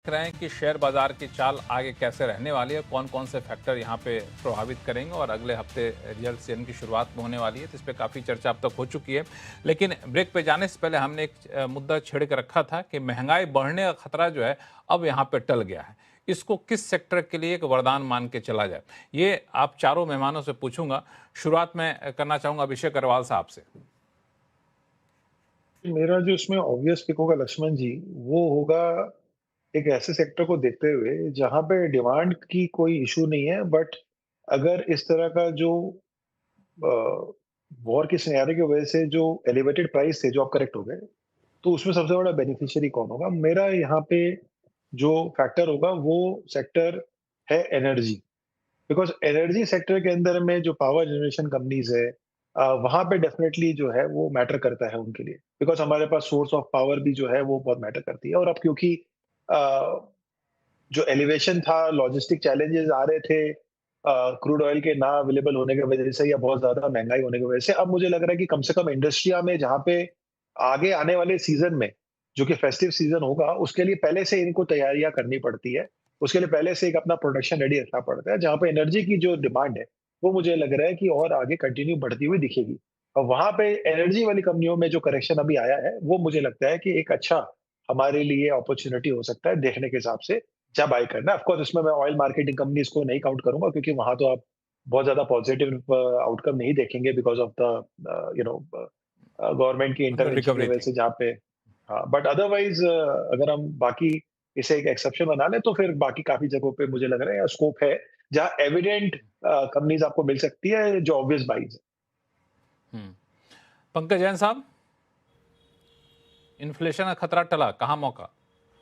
देख रहे हैं कि शेयर बाजार की चाल आगे कैसे रहने वाली है, कौन कौन से फैक्टर यहाँ पे प्रभावित करेंगे और अगले हफ्ते रिजल्ट सीजन की शुरुआत में होने वाली है, तो इस पर काफ़ी चर्चा अब तक हो चुकी है। लेकिन ब्रेक पे जाने से पहले हमने एक मुद्दा छेड़ के रखा था कि महंगाई बढ़ने का खतरा जो है अब यहाँ पे टल गया है। इसको किस सेक्टर के लिए एक वरदान मान के चला जाए, ये आप चारों मेहमानों से पूछूंगा। शुरुआत में करना चाहूंगा अभिषेक अग्रवाल साहब से। मेरा जो इसमें ऑब्वियस पिक होगा लक्ष्मण जी, वो होगा एक ऐसे सेक्टर को देखते हुए जहाँ पे डिमांड की कोई इश्यू नहीं है, बट अगर इस तरह का जो वॉर की सिनेरियो की वजह से जो एलिवेटेड प्राइस थे जो अब करेक्ट हो गए, तो उसमें सबसे बड़ा बेनिफिशियरी कौन होगा? मेरा यहाँ पे जो फैक्टर होगा वो सेक्टर है एनर्जी। बिकॉज़ एनर्जी सेक्टर के अंदर में जो पावर जनरेशन कंपनीज़ है, वहाँ पे डेफ़िनेटली जो है वो मैटर करता है उनके लिए। बिकॉज़ हमारे पास सोर्स ऑफ पावर भी जो है वो बहुत मैटर करती है, और अब क्योंकि अ, जो एलिवेशन था, लॉजिस्टिक चैलेंजेस आ रहे थे, क्रूड ऑयल के ना अवेलेबल होने की वजह से या बहुत ज़्यादा महँगाई होने की वजह से, अब मुझे लग रहा है कि कम से कम इंडस्ट्रिया में जहाँ पे आगे आने वाले सीज़न में, जो कि फेस्टिव सीज़न होगा, उसके लिए पहले से इनको तैयारियाँ करनी पड़ती है। उसके लिए पहले से एक अपना प्रोडक्शन रेडी रखना पड़ता है, जहाँ पे एनर्जी की जो डिमांड है, वो मुझे लग रहा है कि और आगे कंटिन्यू बढ़ती हुई दिखेगी। और वहाँ पे एनर्जी वाली कंपनियों में जो करेक्शन अभी आया है, वो मुझे लगता है कि एक अच्छा हमारे लिए अपॉर्च्युनिटी हो सकता है देखने के हिसाब से, क्या बाय करना है। ऑफ कोर्स इसमें मैं ऑयल मार्केटिंग कंपनीज को नहीं काउंट करूंगा, क्योंकि वहां तो आप बहुत ज्यादा पॉजिटिव आउटकम नहीं देखेंगे बिकॉज ऑफ द गवर्नमेंट की इंटरवेंशन की रिकवरी वजह थी। से, जहाँ पे हाँ। बट अदरवाइज अगर हम बाकी इसे एक एक्सेप्शन बना लें, तो फिर बाकी काफी जगहों पे मुझे लग रहा है स्कोप है जहाँ एविडेंट कंपनीज आपको मिल सकती है जो ऑब्वियस बाइज है। पंकज जैन साहब, इन्फ्लेशन का खतरा टला, कहाँ मौका?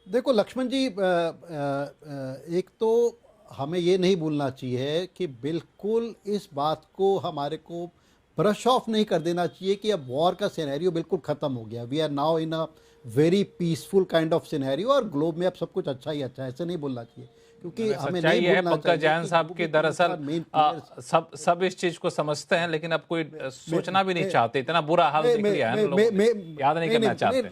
देखो लक्ष्मण जी, एक तो हमें ये नहीं भूलना चाहिए कि बिल्कुल इस बात को हमारे को ब्रश ऑफ नहीं कर देना चाहिए कि अब वॉर का सिनेरियो बिल्कुल ख़त्म हो गया। We are now in a very peaceful kind of scenario और ग्लोब में अब सब कुछ अच्छा ही अच्छा है, ऐसे नहीं बोलना चाहिए, क्योंकि हमें सच्चाई नहीं ये है भूलना पंकज चाहिए जैन कि साहब जो की भी तीन दरअसल चार मेन प्लेयर्स। सब इस चीज को समझते हैं, लेकिन अब कोई मैं सोचना भी नहीं मैं चाहते। इतना बुरा हाल मैं देख मैं लिया है ना मैं लोगों मैं ने, याद नहीं नहीं नहीं करना नहीं चाहते।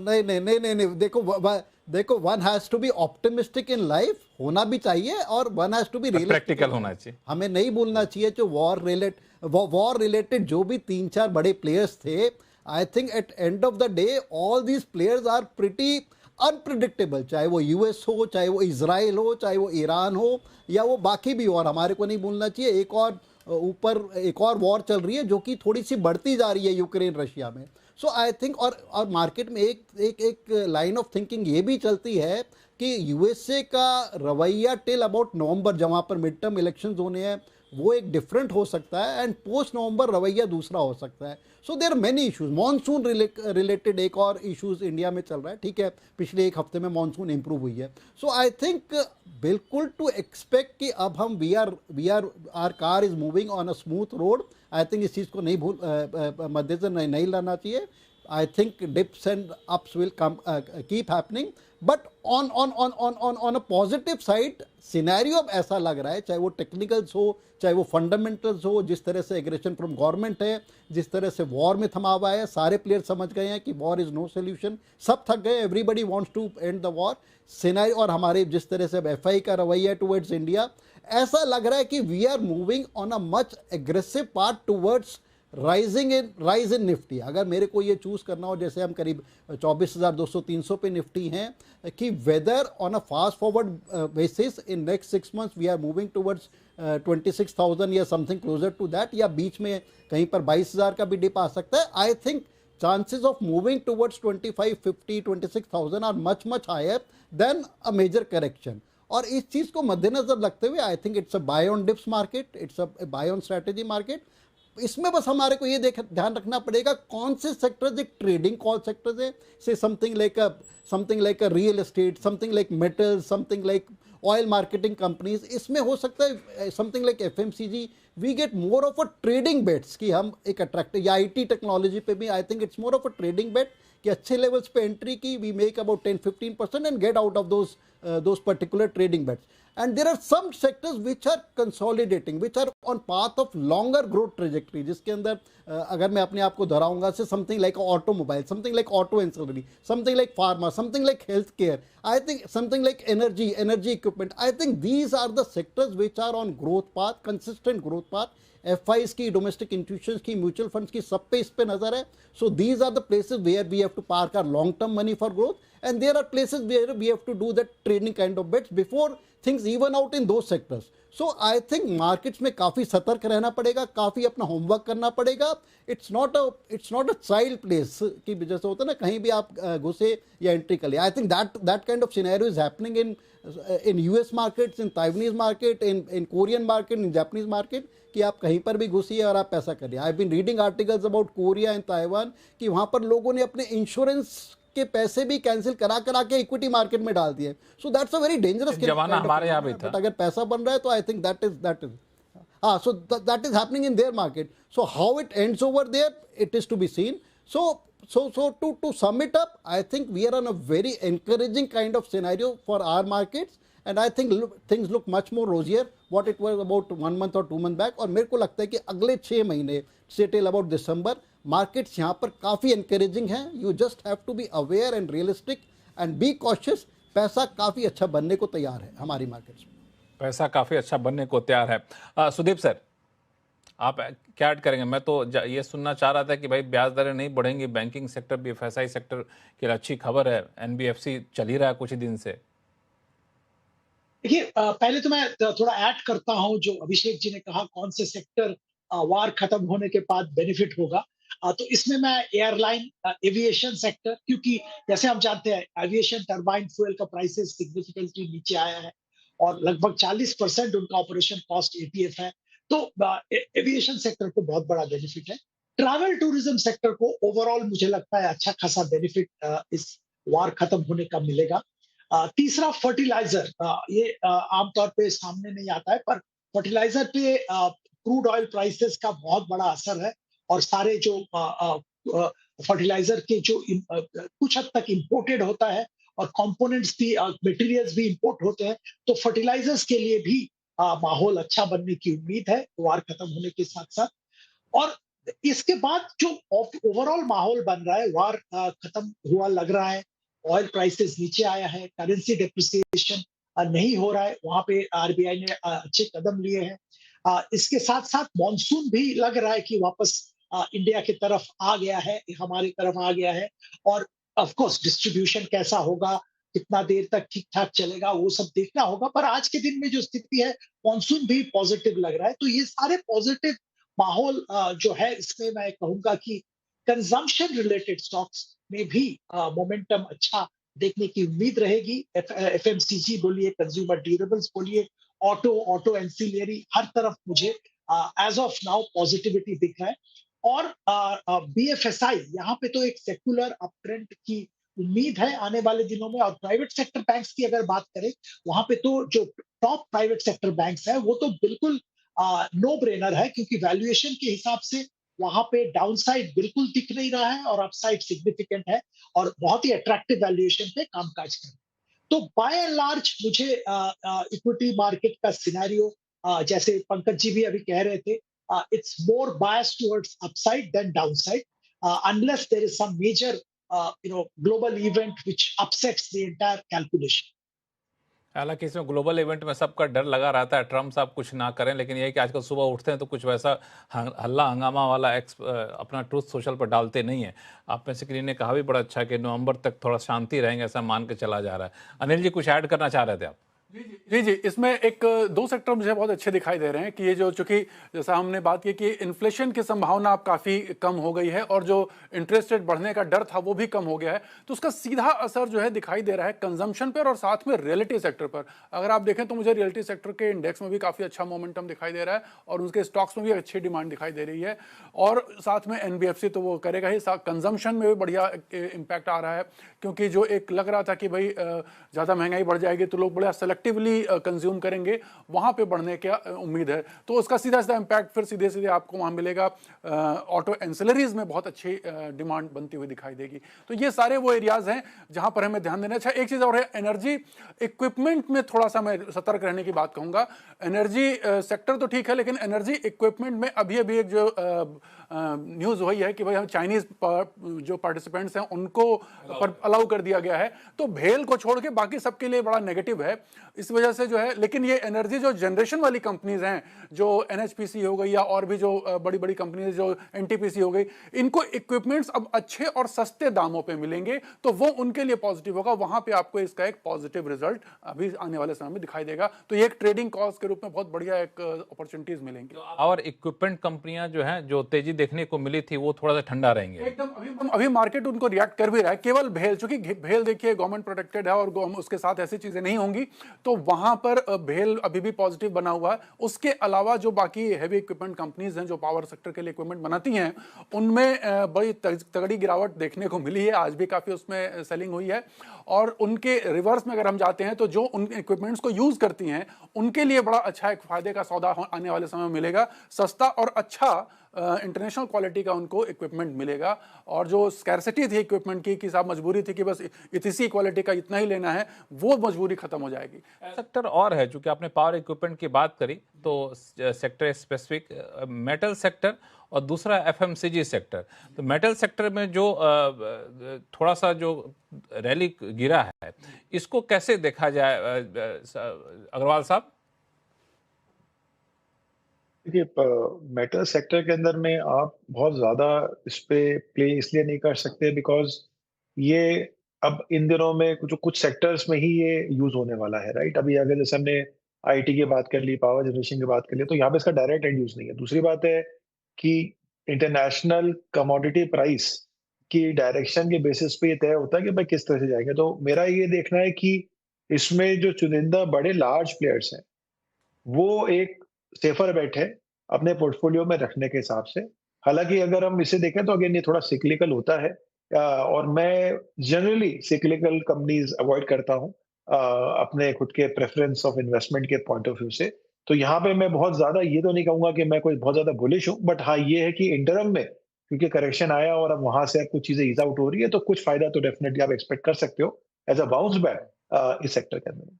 नहीं नहीं नहीं नहीं नहीं देखो देखो, one has to be optimistic in life, होना भी चाहिए, और वन हैज टू बी पर रियलिस्टिक प्रैक्टिकल इन होना लाइफ। चाहिए। हमें नहीं भूलना चाहिए जो वॉर रिलेटेड जो भी तीन चार बड़े प्लेयर्स थे, I think at end of the day all these players are pretty unpredictable, चाहे वो यूएस हो, चाहे वो इसराइल हो, चाहे वो ईरान हो, या वो बाकी भी हो। और हमारे को नहीं भूलना चाहिए एक और ऊपर एक और वॉर चल रही है जो कि थोड़ी सी बढ़ती जा रही है, यूक्रेन रशिया में। सो आई थिंक, और मार्केट में एक एक एक लाइन ऑफ थिंकिंग ये भी चलती है कि यूएसए का रवैया टिल अबाउट नवंबर, जहाँ पर मिड टर्म इलेक्शंस होने हैं, वो एक डिफरेंट हो सकता है, एंड पोस्ट नवंबर रवैया दूसरा हो सकता है। So there many issues, monsoon related एक और इश्यूज इंडिया में चल रहा है। ठीक है, पिछले एक हफ्ते में मानसून इंप्रूव हुई है। सो आई थिंक बिल्कुल टू एक्सपेक्ट कि अब हम we are are car is moving on a smooth road. I think इस चीज़ को नहीं भूल मद्देनजर नहीं लाना चाहिए। I think dips and ups will come, keep happening, but on a positive side scenario अब ऐसा लग रहा है, चाहे वो टेक्निकल्स हो, चाहे वो फंडामेंटल्स हो, जिस तरह से एग्रेशन फ्रॉम गवर्नमेंट है, जिस तरह से वॉर में थमा हुआ है, सारे प्लेयर समझ गए हैं कि वॉर इज नो सोल्यूशन, सब थक गए, everybody wants to end the war scenario. और हमारे जिस तरह से अब एफआई का रवैया टुवर्ड्स इंडिया, ऐसा लग रहा है कि we are moving on a much aggressive part towards rise in Nifty. अगर मेरे को ये चूज करना हो, जैसे हम करीब 24,200-300 पे निफ्टी हैं, कि whether on a fast forward basis in next 6 months we are moving towards 26,000 या समथिंग क्लोजर टू दैट, या बीच में कहीं पर 22,000 का भी डिप आ सकता है। I think chances of moving towards 2550 26,000 are much higher than a major correction. और इस चीज को मद्देनजर रखते हुए I think it's a buy on dips market, it's a buy on strategy market. इसमें बस हमारे को ये ध्यान रखना पड़ेगा कौन से सेक्टर्स एक ट्रेडिंग कॉल सेक्टर्स है, say something like a real estate, something like metal, something like oil marketing companies. इसमें हो सकता है something like FMCG, we get more of a trading bets कि हम एक अट्रैक्टिव, या आईटी टेक्नोलॉजी पे भी I think it's more of a trading bet कि अच्छे लेवल्स पे एंट्री की, we make about 10-15% and get out of those particular trading bets. and there are some sectors which are consolidating, which are on path of longer growth trajectory, जिसके अंदर अगर मैं अपने आप को दोहराऊंगा से something like automobile, something like auto ancillary, something like pharma, something like health care, I think something like energy equipment, I think these are the sectors which are on growth path, consistent growth path. FIIs की, domestic institutions की, mutual funds की, सब पे इस पे नजर है। So these are the places where we have to park our long term money for growth, and there are places where we have to do that trading kind of bets before things even out in those sectors. So I think markets में काफी सतर्क रहना पड़ेगा, काफी अपना homework करना पड़ेगा। it's not a child place की जैसे होता है ना, कहीं भी आप घुसे या एंट्री कर लिया। I think that kind of scenario is happening in US markets, in Taiwanese market, in Korean market, in Japanese market, कि आप कहीं पर भी घुसिए और आप पैसा करिए। I been reading articles about Korea and Taiwan कि वहां पर लोगों ने अपने इंश्योरेंस के पैसे भी कैंसिल करा करा के इक्विटी मार्केट में डाल दिए। So that's a very dangerous जमाना हमारे यहाँ भी था, बट अगर पैसा बन रहा है तो आई थिंक दैट इज हाँ, so that is happening in their market. So how it ends over there, it is to be seen. So to sum it up, I think we are on a very encouraging kind of scenario for our markets, and I think things look much more rosier what it was about 1 month or 2 months back। और मेरे को लगता है कि अगले 6 महीने से till about December markets यहाँ पर काफ़ी encouraging हैं। You just have to be aware and realistic and be cautious। पैसा काफ़ी अच्छा बनने को तैयार है हमारी मार्केट्स में। पैसा काफ़ी अच्छा बनने को तैयार है। सुदीप सर, आप क्या ऐड करेंगे? मैं तो ये सुनना चाह रहा था कि भाई ब्याज दरें नहीं बढ़ेंगी, बैंकिंग सेक्टर, बीएफएसआई सेक्टर के लिए अच्छी खबर है, एनबीएफसी चल ही रहा है कुछ ही दिन से। देखिए, पहले तो मैं थोड़ा ऐड करता हूं जो अभिषेक जी ने कहा कौन से सेक्टर वार खत्म होने के बाद बेनिफिट होगा। तो इसमें मैं एयरलाइन, एविएशन सेक्टर, क्योंकि जैसे हम जानते हैं एविएशन टरबाइन फ्यूल का प्राइसेस सिग्निफिकेंटली नीचे आया है और लगभग 40% उनका ऑपरेशन कॉस्ट एटीएफ है। तो एविएशन सेक्टर को बहुत बड़ा बेनिफिट है। ट्रैवल टूरिज्म सेक्टर को ओवरऑल मुझे लगता है अच्छा खासा बेनिफिट इस वार खत्म होने का मिलेगा। तीसरा फर्टिलाइजर, ये आमतौर पे सामने नहीं आता है पर फर्टिलाइजर पे क्रूड ऑयल प्राइसेस का बहुत बड़ा असर है और सारे जो फर्टिलाइजर के जो कुछ हद तक इंपोर्टेड होता है और कंपोनेंट्स भी, मटेरियल्स भी इंपोर्ट होते हैं, तो फर्टिलाइजर्स के लिए भी माहौल अच्छा बनने की उम्मीद है वार खत्म होने के साथ साथ। और इसके बाद जो ओवरऑल माहौल बन रहा है, वार खत्म हुआ लग रहा है, ऑयल प्राइसेस नीचे आया है, करेंसी डेप्रिसिएशन नहीं हो रहा है, वहां पे आरबीआई ने अच्छे कदम लिए हैं। इसके साथ साथ मॉनसून भी लग रहा है कि वापस इंडिया की तरफ आ गया है, हमारी तरफ आ गया है। और ऑफ कोर्स डिस्ट्रीब्यूशन कैसा होगा, कितना देर तक ठीक ठाक चलेगा, वो सब देखना होगा। पर आज के दिन में जो स्थिति है, मॉनसून भी पॉजिटिव लग रहा है। तो ये सारे पॉजिटिव माहौल जो है, इसमें मैं कहूंगा कि कंजम्पशन रिलेटेड स्टॉक्स में भी मोमेंटम अच्छा देखने की उम्मीद रहेगी। एफएमसीजी बोलिए, कंज्यूमर ड्यूरेबल्स बोलिए, ऑटो एंसिलरी, हर तरफ मुझे एज ऑफ नाउ पॉजिटिविटी दिख रहा है। और बीएफएसआई, यहाँ पे तो एक सेक्युलर अपट्रेंड की उम्मीद है आने वाले दिनों में। और प्राइवेट सेक्टर बैंक्स की अगर बात करें, वहां पे तो जो टॉप प्राइवेट सेक्टर बैंक्स है वो तो बिल्कुल नो ब्रेनर है, क्योंकि वैल्यूएशन के हिसाब से वहां पे डाउनसाइड बिल्कुल दिख नहीं रहा है और अपसाइड सिग्निफिकेंट है और बहुत ही अट्रैक्टिव वैल्यूएशन पे कामकाज कर रहे हैं। तो बाय एंड लार्ज मुझे इक्विटी मार्केट का सिनेरियो, जैसे पंकज जी भी अभी कह रहे थे, it's more bias towards upside than downside, unless there is some major global event which upsets the entire calculation. हालांकि इसमें ग्लोबल इवेंट में सबका डर लगा रहता है, ट्रम्प साहब कुछ ना करें, लेकिन ये कि आजकल सुबह उठते हैं तो कुछ वैसा हल्ला हंगामा वाला अपना ट्रूथ सोशल पर डालते नहीं है। आप में से किसी ने कहा भी बड़ा अच्छा कि नवंबर तक थोड़ा शांति रहेंगे, ऐसा मान के चला जा रहा है। अनिल जी, कुछ ऐड करना चाह रहे थे आप? जी, इसमें एक दो सेक्टर मुझे बहुत अच्छे दिखाई दे रहे हैं कि ये जो, चूंकि जैसा हमने बात की कि इन्फ्लेशन की संभावना अब काफ़ी कम हो गई है और जो इंटरेस्ट रेट बढ़ने का डर था वो भी कम हो गया है, तो उसका सीधा असर जो है दिखाई दे रहा है कंजम्पशन पर और साथ में रियलिटी सेक्टर पर। अगर आप देखें तो मुझे रियलिटी सेक्टर के इंडेक्स में भी काफ़ी अच्छा मोमेंटम दिखाई दे रहा है और उसके स्टॉक्स में भी अच्छी डिमांड दिखाई दे रही है। और साथ में एनबीएफसी तो वो करेगा ही, कंजम्पशन में भी बढ़िया इम्पैक्ट आ रहा है, क्योंकि जो एक लग रहा था कि भाई ज़्यादा महंगाई बढ़ जाएगी तो लोग बड़ा सेलेक्टिव एक्टिवली कंज्यूम करेंगे, वहां पे बढ़ने की उम्मीद है। तो उसका सीधा सीधा इम्पैक्ट फिर सीधे सीधे आपको वहां मिलेगा। ऑटो एंसिलरीज में बहुत अच्छी डिमांड बनती हुई दिखाई देगी। तो ये सारे वो एरियाज हैं जहां पर हमें ध्यान देना। अच्छा, एक चीज और है, एनर्जी इक्विपमेंट में थोड़ा सा मैं सतर्क रहने की बात कहूंगा। एनर्जी सेक्टर तो ठीक है, लेकिन एनर्जी इक्विपमेंट में अभी अभी एक जो न्यूज हुई है कि भाई हम चाइनीज जो पार्टिसिपेंट्स हैं उनको अलाउ कर दिया गया है, तो भेल को छोड़ के बाकी सबके लिए बड़ा नेगेटिव है इस वजह से जो है। लेकिन ये एनर्जी जो जनरेशन वाली कंपनीज हैं, जो एनएचपीसी हो गई या और भी जो बड़ी बड़ी कंपनीज, जो एनटीपीसी हो गई, इनको इक्विपमेंट्स अब अच्छे और सस्ते दामों पे मिलेंगे, तो वो उनके लिए पॉजिटिव होगा। वहां पे आपको इसका एक पॉजिटिव रिजल्ट अभी आने वाले समय में दिखाई देगा। तो ये एक ट्रेडिंग कॉस्ट के रूप में बहुत बढ़िया एक अपॉर्चुनिटीज मिलेंगी। और इक्विपमेंट कंपनियां जो हैं, जो तेजी देखने को मिली थी, वो थोड़ा सा ठंडा रहेंगे एकदम। अभी मार्केट उनको रिएक्ट कर भी रहा है। केवल भेल, चूंकि भेल देखिए गवर्नमेंट प्रोटेक्टेड है और उसके साथ ऐसी चीजें नहीं होंगी, तो वहां पर भेल अभी भी पॉजिटिव बना हुआ है। उसके अलावा जो बाकी हैवी इक्विपमेंट कंपनीज हैं जो पावर सेक्टर के लिए इक्विपमेंट बनाती हैं, उनमें बड़ी तगड़ी गिरावट देखने को मिली है। आज भी काफी उसमें सेलिंग हुई है। और उनके रिवर्स में अगर हम जाते हैं, तो जो उन इक्विपमेंट्स को यूज करती हैं उनके लिए बड़ा अच्छा एक फायदे का सौदा आने वाले समय में मिलेगा। सस्ता और अच्छा इंटरनेशनल क्वालिटी का उनको इक्विपमेंट मिलेगा। और जो स्कैरसिटी थी इक्विपमेंट की, कि साहब मजबूरी थी कि बस इसी क्वालिटी का इतना ही लेना है, वो मजबूरी खत्म हो जाएगी। सेक्टर और है, चूंकि आपने पावर इक्विपमेंट की बात करी, तो सेक्टर स्पेसिफिक मेटल सेक्टर और दूसरा एफएमसीजी सेक्टर। तो मेटल सेक्टर में जो थोड़ा सा जो रैली गिरा है, इसको कैसे देखा जाए अग्रवाल साहब? देखिए, मेटल सेक्टर के अंदर में आप बहुत ज्यादा इस पे प्ले इसलिए नहीं कर सकते बिकॉज ये अब इन दिनों में कुछ सेक्टर्स में ही ये यूज होने वाला है, राइट। अभी अगर जैसे हमने आईटी की बात कर ली, पावर जनरेशन की बात कर ली, तो यहाँ पे इसका डायरेक्ट एंड यूज नहीं है। दूसरी बात है कि इंटरनेशनल कमोडिटी प्राइस की डायरेक्शन के बेसिस पे ये तय होता है कि भाई किस तरह से जाएंगे। तो मेरा ये देखना है कि इसमें जो चुनिंदा बड़े लार्ज प्लेयर्स हैं, वो एक सेफर बेट है अपने पोर्टफोलियो में रखने के हिसाब से। हालांकि अगर हम इसे देखें तो अगेन ये थोड़ा सिक्लिकल होता है, और मैं जनरली सिक्लिकल कंपनीज अवॉइड करता हूं अपने खुद के प्रेफरेंस ऑफ इन्वेस्टमेंट के पॉइंट ऑफ व्यू से। तो यहाँ पे मैं बहुत ज्यादा ये तो नहीं कहूंगा कि मैं कोई बहुत ज्यादा बुलिश हूं, बट हाँ ये है कि इंटरम में क्योंकि करेक्शन आया और अब वहां से कुछ चीजें ईज आउट हो रही है, तो कुछ फायदा तो डेफिनेटली आप एक्सपेक्ट कर सकते हो एज अ बाउंस बैक इस सेक्टर के अंदर।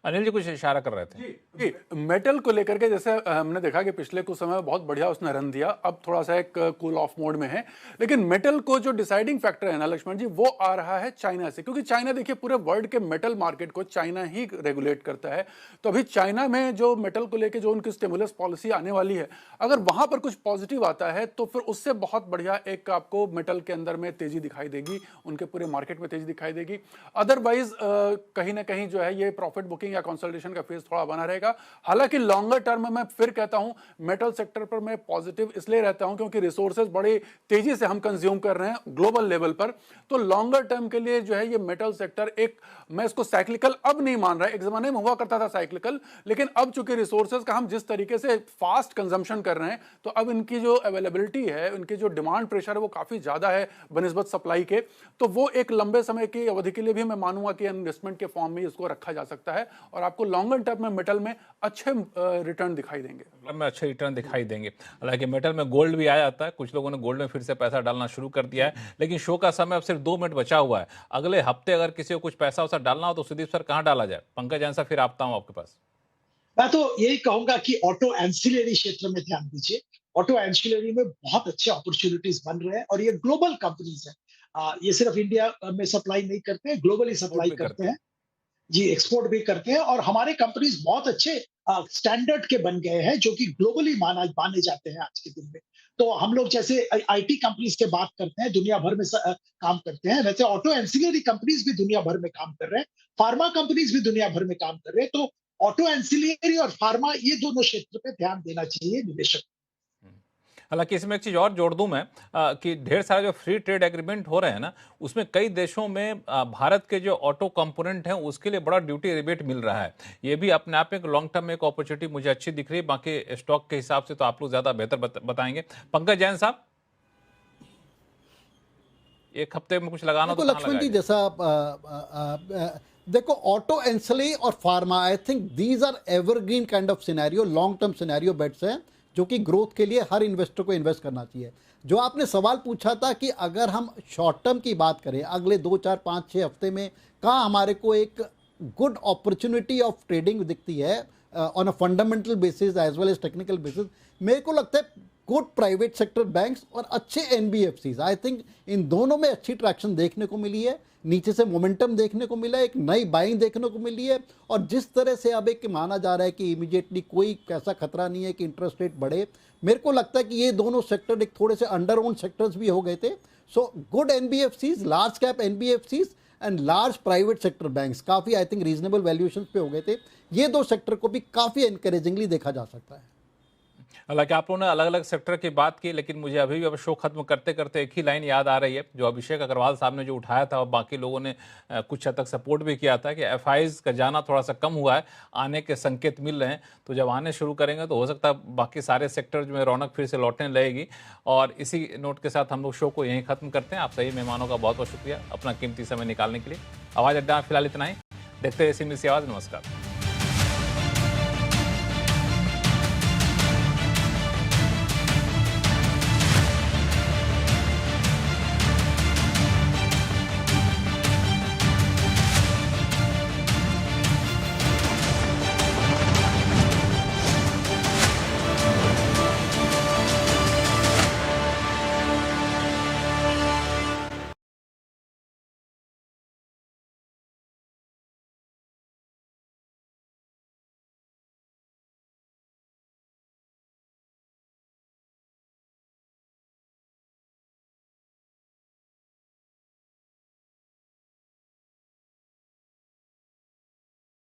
अनिल जी कुछ इशारा कर रहे थे। जी, मेटल को लेकर के जैसे हमने देखा कि पिछले कुछ समय में बहुत बढ़िया उसने रन दिया, अब थोड़ा सा एक कूल ऑफ मोड में है। लेकिन मेटल को जो डिसाइडिंग फैक्टर है ना लक्ष्मण जी, वो आ रहा है चाइना से, क्योंकि चाइना देखिए पूरे वर्ल्ड के मेटल मार्केट को चाइना ही रेगुलेट करता है। तो अभी चाइना में जो मेटल को लेकर जो उनकी स्टिमुलस पॉलिसी आने वाली है, अगर वहां पर कुछ पॉजिटिव आता है तो फिर उससे बहुत बढ़िया एक आपको मेटल के अंदर में तेजी दिखाई देगी, उनके पूरे मार्केट में तेजी दिखाई देगी। अदरवाइज कहीं ना कहीं जो है ये प्रॉफिट बुकिंग या कंसोलिडेशन का फेज थोड़ा बना रहेगा। हालांकि लॉन्गर टर्म में मैं फिर कहता हूं मेटल सेक्टर पर मैं पॉजिटिव इसलिए रहता हूं क्योंकि रिसोर्सेज बड़े तेजी से हम कंज्यूम कर रहे हैं ग्लोबल लेवल पर। तो लॉन्गर टर्म के लिए जो है ये मेटल सेक्टर एक, मैं इसको साइक्लिकल अब नहीं मान रहा है, एक जमाने में हुआ करता था साइक्लिकल, लेकिन अब चूंकि रिसोर्सेज का हम जिस तरीके से फास्ट कंजम्पशन कर रहे हैं, तो अब इनकी जो अवेलेबिलिटी है, इनकी जो डिमांड प्रेशर है वो काफी ज्यादा है बनिस्बत सप्लाई के। तो वो एक लंबे समय की अवधि के लिए भी मैं मानूंगा कि इन्वेस्टमेंट के फॉर्म में इसको रखा जा सकता है और आपको लॉन्गर टर्म में मेटल में अच्छे रिटर्न दिखाई देंगे। में अच्छे रिटर्न दिखाई देंगे। हालांकि मेटल में गोल्ड भी आ जाता है, कुछ लोगों ने गोल्ड में फिर से पैसा डालना शुरू कर दिया है। लेकिन शो का समय अब सिर्फ 2 मिनट बचा हुआ है। अगले हफ्ते अगर किसी को कुछ पैसा वैसा डालना हो तो सुदीप सर कहाँ डाला जाए? पंकज जैन सर फिर आता हूं आपके पास। मैं तो यही कहूंगा कि ऑटो एंसिलरी क्षेत्र में ध्यान दीजिए। ऑटो एंसिलरी में बहुत अच्छे अपॉर्चुनिटीज बन रहे हैं और ये ग्लोबल कंपनीज है। ये सिर्फ इंडिया में सप्लाई नहीं करते हैं, ग्लोबली सप्लाई करते हैं जी, एक्सपोर्ट भी करते हैं। और हमारे कंपनीज बहुत अच्छे स्टैंडर्ड के बन गए हैं जो कि ग्लोबली माने जाते हैं आज के दिन में। तो हम लोग जैसे आईटी कंपनीज के बात करते हैं, दुनिया भर में काम करते हैं, वैसे ऑटो एंसिलरी कंपनीज भी दुनिया भर में काम कर रहे हैं, फार्मा कंपनीज भी दुनिया भर में काम कर रहे हैं। तो ऑटो एंसिलरी और फार्मा, ये दोनों क्षेत्र पे ध्यान देना चाहिए निवेशक। हालांकि इसमें एक चीज और जोड़ दूं मैं कि ढेर सारे जो फ्री ट्रेड एग्रीमेंट हो रहे हैं ना, उसमें कई देशों में भारत के जो ऑटो कंपोनेंट हैं उसके लिए बड़ा ड्यूटी रिबेट मिल रहा है। ये भी अपने आप में एक लॉन्ग टर्म में एक अपॉर्चुनिटी मुझे अच्छी दिख रही है। बाकी स्टॉक के हिसाब से तो आप लोग ज्यादा बेहतर बताएंगे। पंकज जैन साहब, एक हफ्ते में कुछ लगाना तो लक्ष्मण जी, जैसा देखो ऑटो एंसली और pharma, I think these are evergreen kind of scenario, long term scenario bets हैं जो कि ग्रोथ के लिए हर इन्वेस्टर को इन्वेस्ट करना चाहिए। जो आपने सवाल पूछा था कि अगर हम शॉर्ट टर्म की बात करें अगले 2, 4, 5, 6 हफ्ते में कहाँ हमारे को एक गुड अपॉर्चुनिटी ऑफ ट्रेडिंग दिखती है on a fundamental basis as well as technical basis, मेरे को लगता है गुड प्राइवेट सेक्टर बैंक्स और अच्छे एनबीएफसीज, आई थिंक इन दोनों में अच्छी ट्रैक्शन देखने को मिली है, नीचे से मोमेंटम देखने को मिला है, एक नई बाइंग देखने को मिली है। और जिस तरह से अब एक माना जा रहा है कि इमीडिएटली कोई ऐसा खतरा नहीं है कि इंटरेस्ट रेट बढ़े, मेरे को लगता है कि ये दोनों सेक्टर एक थोड़े से अंडर ओन सेक्टर्स भी हो गए थे। So good NBFCs, large cap NBFCs and large private sector banks काफ़ी आई थिंक रीजनेबल वैल्यूएशन पे हो गए थे। ये दो सेक्टर को भी काफ़ी एनकरेजिंगली देखा जा सकता है। हालांकि आप लोगों ने अलग अलग सेक्टर की बात की, लेकिन मुझे अभी भी अब शो खत्म करते करते एक ही लाइन याद आ रही है जो अभिषेक अग्रवाल साहब ने जो उठाया था और बाकी लोगों ने कुछ हद तक सपोर्ट भी किया था कि एफआईज का जाना थोड़ा सा कम हुआ है, आने के संकेत मिल रहे हैं, तो जब आने शुरू करेंगे तो हो सकता है बाकी सारे सेक्टर में रौनक फिर से लौटने लगेगी। और इसी नोट के साथ हम लोग शो को यहीं खत्म करते हैं। आप सभी मेहमानों का बहुत बहुत शुक्रिया अपना कीमती समय निकालने के लिए। आवाज़ अड्डा फिलहाल इतना ही, देखते रहिए CNBC आवाज़। नमस्कार।